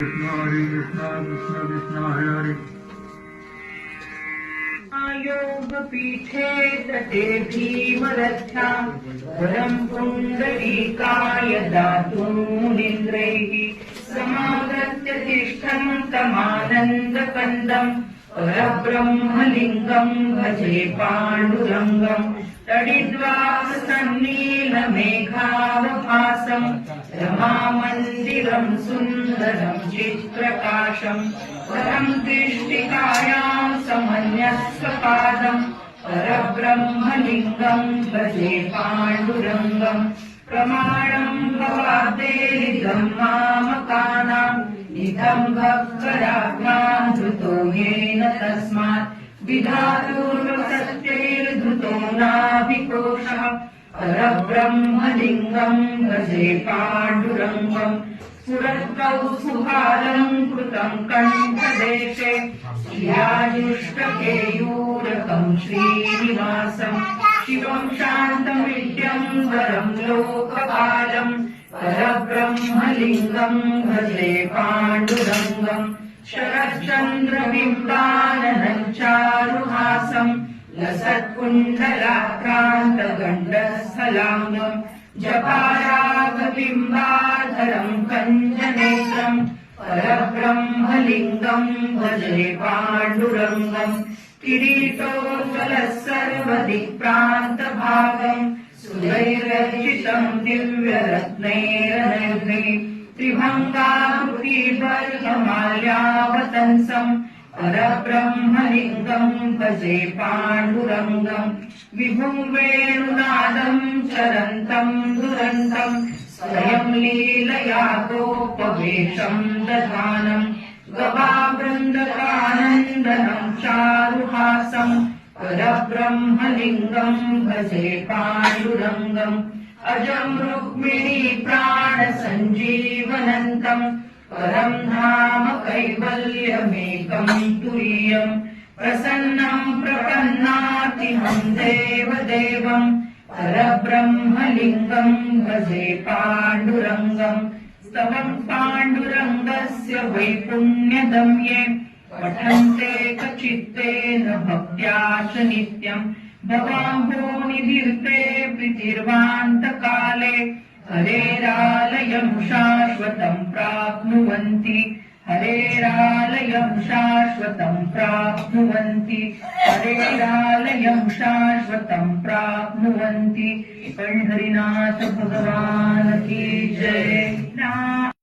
कृष्ण हरे कृष्ण कृष्ण कृष्ण हरे हरे। योग पीठे तटे भीमरथ्यां वरं पुण्डरीकाय दातुं मुनीन्द्रैः समागत्य तिष्ठन्तमानन्दकन्दं परब्रह्मलिङ्गं भजे पाण्डुरङ्गं तडिद्वासन्नीलमेघावभासं रमामन्दिरं सुन्दरं चित्प्रकाशं परं दृष्टिकायां समन्यस्वपादं परब्रह्मलिङ्गं भजे पाण्डुरङ्गं प्रमाणं भवादेरिदं मामकानां इदं भक्तराज्ञां धृतो येन तस्मात् विधातुर्वसत्यैर्धृतो नाभिकोशः परब्रह्मलिङ्गं भजे पाण्डुरङ्गं सुरत्कौस्तुभालं कृतं कण्ठदेशे श्रियायुष्टकेयूरकं श्रीनिवासं शिवं शान्तमिड्यं वरं लोकपालं परब्रह्मलिङ्गं भजे पाण्डुरङ्गं शरच्चन्द्रबिम्बाननं चारुहासं लसत्कुण्डलाक्रान्तगण्डस्थलाङ्गं जपारागबिम्बाधरं कञ्जनेत्रं परब्रह्मलिङ्गं भजे पाण्डुरङ्गं किरीटोज्ज्वलः सर्वदिक्प्रान्तभागं सुरैरर्चितं दिव्यरत्नैरनैर्भिः त्रिभङ्गाकृतिबर्हमाल्यावतंसं परब्रह्मलिङ्गं भजे पाण्डुरङ्गं विभुं वेणुनादं चरन्तं दुरन्तं स्वयं लीलया गोपवेशं दधानं गवावृन्दकानन्दनं चारुहासं परब्रह्मलिङ्गं भजे पाण्डुरङ्गं अजं रुक्मिणी प्राणसञ्जीवनन्तं परं धाम कैवल्यमेकं तुरीयं प्रसन्नं प्रपन्नातिहं देवदेवं परब्रह्मलिङ्गं भजे पाण्डुरङ्गं स्तवं पाण्डुरङ्गस्य वैपुण्यदं ये पठन्ते कचित्तेन भक्त्या च नित्यं भवाम्भोनिधीर्ते प्रीतिर्वान्तकाले हरेरालयं शाश्वतं प्राप्नुवन्ति हरेरालयं शाश्वतं प्राप्नुवन्ति हरेरालयं शाश्वतं प्राप्नुवन्ति। पंढरीनाथ भगवान की जय।